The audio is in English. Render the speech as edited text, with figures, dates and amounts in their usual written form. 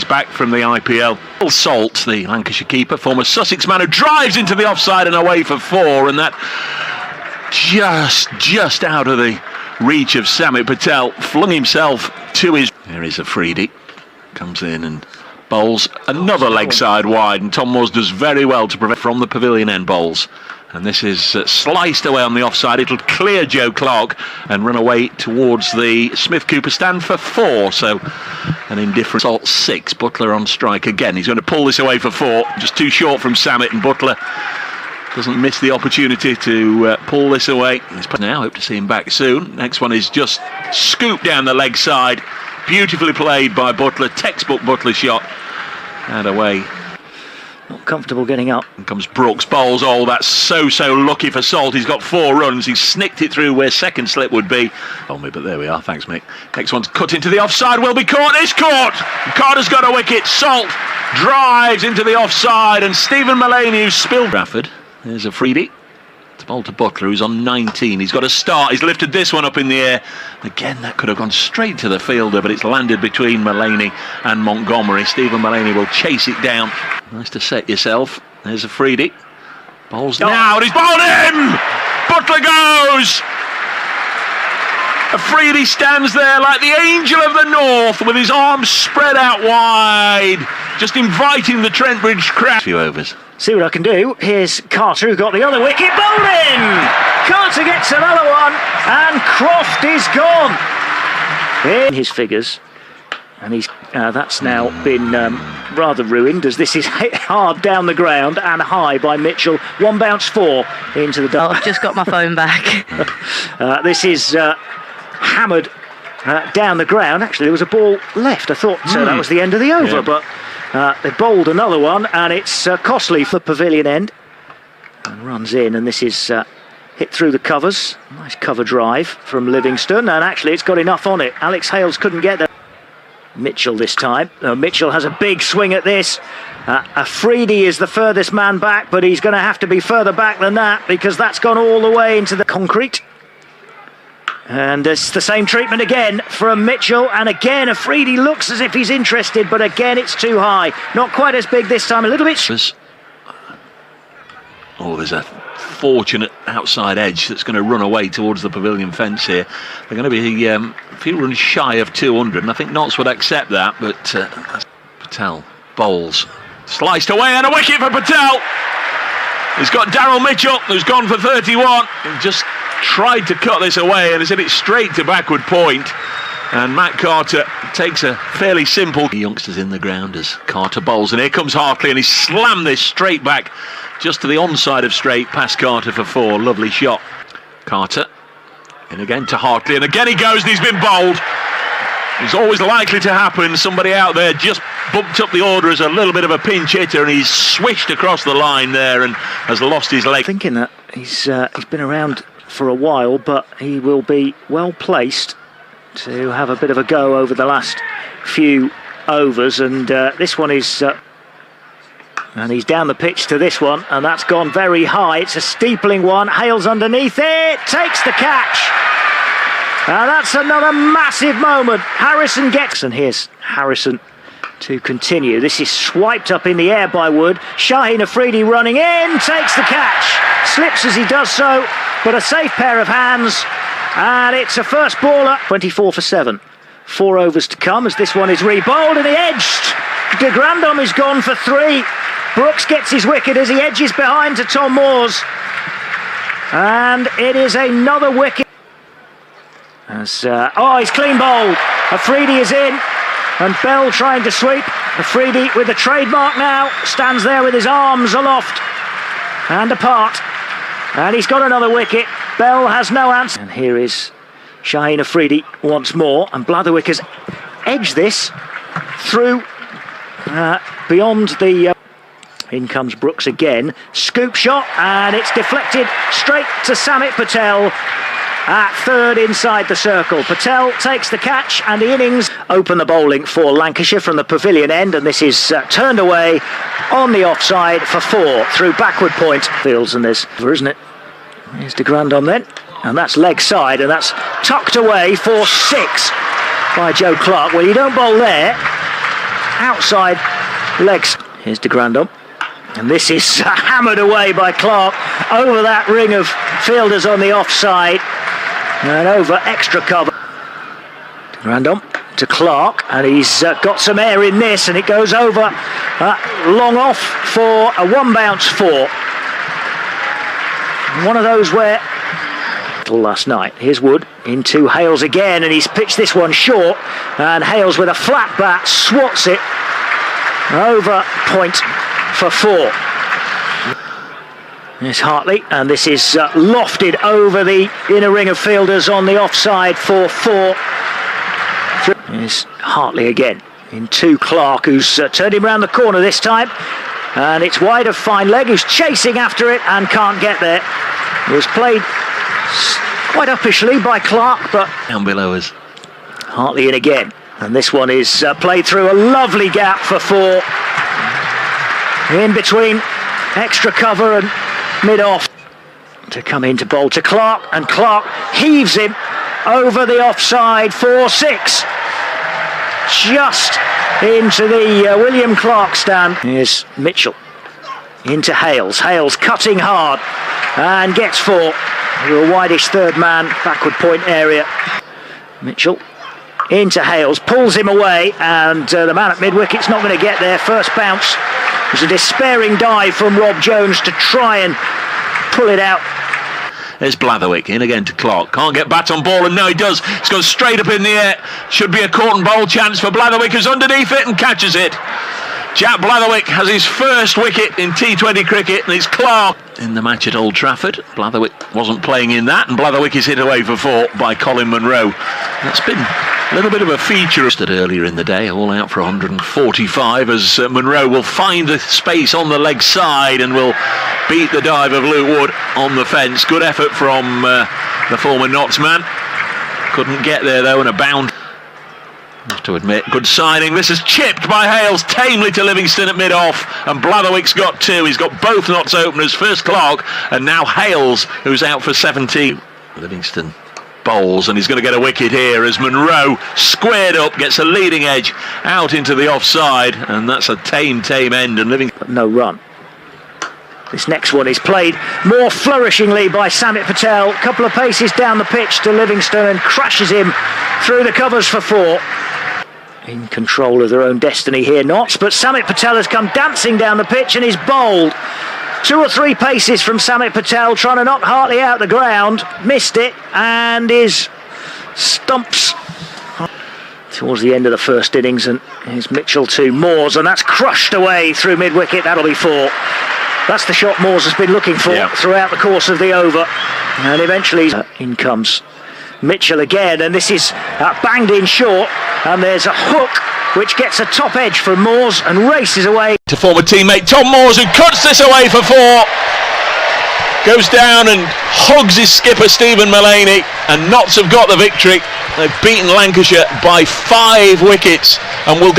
he's back from the IPL. Salt, the Lancashire keeper, former Sussex man, who drives into the offside and away for 4, and that just out of the reach of Samit Patel, flung himself to his... There is Afridi, comes in and bowls another leg side wide, and Tom Moores does very well to prevent from the pavilion end bowls. And this is sliced away on the offside. It'll clear Joe Clark and run away towards the Smith Cooper stand for 4. So an indifferent Salt 6. Butler on strike again. He's going to pull this away for 4. Just too short from Samit, and Butler doesn't miss the opportunity to pull this away. Now, hope to see him back soon. Next one is just scooped down the leg side. Beautifully played by Butler. Textbook Butler shot. And away. Not comfortable getting up. And comes Brooks, bowls. Oh, that's so lucky for Salt. He's got 4 runs. He's snicked it through where second slip would be. Told me, but there we are. Thanks, Mick. Next one's cut into the offside. Will be caught. It's caught. Carter's got a wicket. Salt drives into the offside, and Stephen Mullaney, who spilled. Trafford. There's Afridi. It's bowled to Butler, who's on 19. He's got a start. He's lifted this one up in the air. Again, that could have gone straight to the fielder, but it's landed between Mullaney and Montgomery. Stephen Mullaney will chase it down. Nice to set yourself. There's Afridi. Bowls now, and he's bowled him! Butler goes! Afridi stands there like the angel of the north with his arms spread out wide, just inviting the Trent Bridge crowd. A few overs. See what I can do. Here's Carter, who got the other wicket. Bowled in! Carter gets another one, and Croft is gone. In his figures, and he's that's now been rather ruined, as this is hit hard down the ground and high by Mitchell. 1 bounce 4 into the... I've just got my phone back. This is hammered down the ground. Actually, there was a ball left. I thought that was the end of the over, but they bowled another one, and it's costly for the pavilion end. And runs in, and this is hit through the covers. Nice cover drive from Livingston, and actually it's got enough on it. Alex Hales couldn't get there. Mitchell this time. Mitchell has a big swing at this. Afridi is the furthest man back, but he's going to have to be further back than that, because that's gone all the way into the concrete. And it's the same treatment again from Mitchell, and again Afridi looks as if he's interested, but again it's too high. Not quite as big this time, a little bit... Oh, there's a fortunate outside edge that's going to run away towards the pavilion fence here. They're going to be a few runs shy of 200, and I think Notts would accept that, but Patel bowls. Sliced away, and a wicket for Patel! He's got Daryl Mitchell, who's gone for 31. He just tried to cut this away, and has hit it straight to backward point. And Matt Carter takes a fairly simple... The youngsters in the ground as Carter bowls, and here comes Hartley, and he slammed this straight back just to the onside of straight past Carter for 4. Lovely shot. Carter in again to Hartley, and again he goes, and he's been bowled. It's always likely to happen. Somebody out there just bumped up the order as a little bit of a pinch hitter, and he's swished across the line there and has lost his leg. Thinking that he's been around for a while, but he will be well placed to have a bit of a go over the last few overs, and this one is and he's down the pitch to this one, and that's gone very high. It's a steepling one. Hales underneath it, takes the catch, and that's another massive moment. Harrison gets, and here's Harrison to continue. This is swiped up in the air by Wood. Shaheen Afridi running in, takes the catch, slips as he does so, but a safe pair of hands, and it's a first baller. 24 for 7. 4 overs to come as this one is re-bowled, and he edged. De Grandhomme is gone for 3. Brooks gets his wicket as he edges behind to Tom Moores, and it is another wicket. As he's clean bowled. Afridi is in, and Bell trying to sweep. Afridi with the trademark now, stands there with his arms aloft and apart, and he's got another wicket. Bell has no answer. And here is Shaheen Afridi once more, and Blatherwick has edged this through beyond the... In comes Brooks again, scoop shot, and it's deflected straight to Samit Patel at third inside the circle. Patel takes the catch, and the innings open the bowling for Lancashire from the pavilion end, and this is turned away on the offside for 4 through backward point. Fields, and there's, isn't it? Here's De Grandhomme then, and that's leg side, and that's tucked away for 6 by Joe Clark. Well, you don't bowl there, outside legs. Here's de Grandon. And this is hammered away by Clark over that ring of fielders on the offside and over extra cover. De Grandon to Clark, and he's got some air in this, and it goes over long off for a one bounce four. One of those where last night. Here's Wood into Hales again, and he's pitched this one short, and Hales with a flat bat swats it over point for four. Here's Hartley, and this is lofted over the inner ring of fielders on the offside for four. Here's Hartley again into Clark, who's turned him round the corner this time, and it's wide of fine leg, who's chasing after it and can't get there. It was played quite uppishly by Clark, but down below us. Hartley in again, and this one is played through a lovely gap for four, in between extra cover and mid-off, to come in to bowl to Clark, and Clark heaves him over the offside for six, just into the William Clark stand. Here's Mitchell into Hales. Hales cutting hard and gets four. A wideish third man, backward point area. Mitchell into Hales, pulls him away, and the man at mid-wicket's not going to get there. First bounce was a despairing dive from Rob Jones to try and pull it out. There's Blatherwick in again to Clark. Can't get bat on ball, and now he does. It's gone straight up in the air. Should be a caught and bowl chance for Blatherwick, who's underneath it and catches it. Jack Blatherwick has his first wicket in T20 cricket, and it's Clark in the match at Old Trafford. Blatherwick wasn't playing in that, and Blatherwick is hit away for four by Colin Munro. That's been a little bit of a feature earlier in the day, all out for 145, as Munro will find the space on the leg side and will beat the dive of Luke Wood on the fence. Good effort from the former Notts man. Couldn't get there though, and a bound. I have to admit, good signing. This is chipped by Hales tamely to Livingston at mid-off, and Blatherwick's got two. He's got both Notts openers, first Clark and now Hales, who's out for 17. Livingston bowls, and he's going to get a wicket here as Munro, squared up, gets a leading edge out into the offside, and that's a tame end, and Livingston no run. This next one is played more flourishingly by Samit Patel. A couple of paces down the pitch to Livingston and crashes him through the covers for four. In control of their own destiny here, Notts, but Samit Patel has come dancing down the pitch and is bowled. 2 or 3 paces from Samit Patel, trying to knock Hartley out the ground, missed it, and is stumps towards the end of the first innings. And here's Mitchell to Moores, and that's crushed away through mid-wicket. That'll be four. That's the shot Moores has been looking for throughout the course of the over, and eventually in comes Mitchell again, and this is banged in short, and there's a hook which gets a top edge from Moores and races away to former teammate Tom Moores, who cuts this away for four, goes down and hugs his skipper Stephen Mullaney, and Notts have got the victory. They've beaten Lancashire by 5 wickets and will go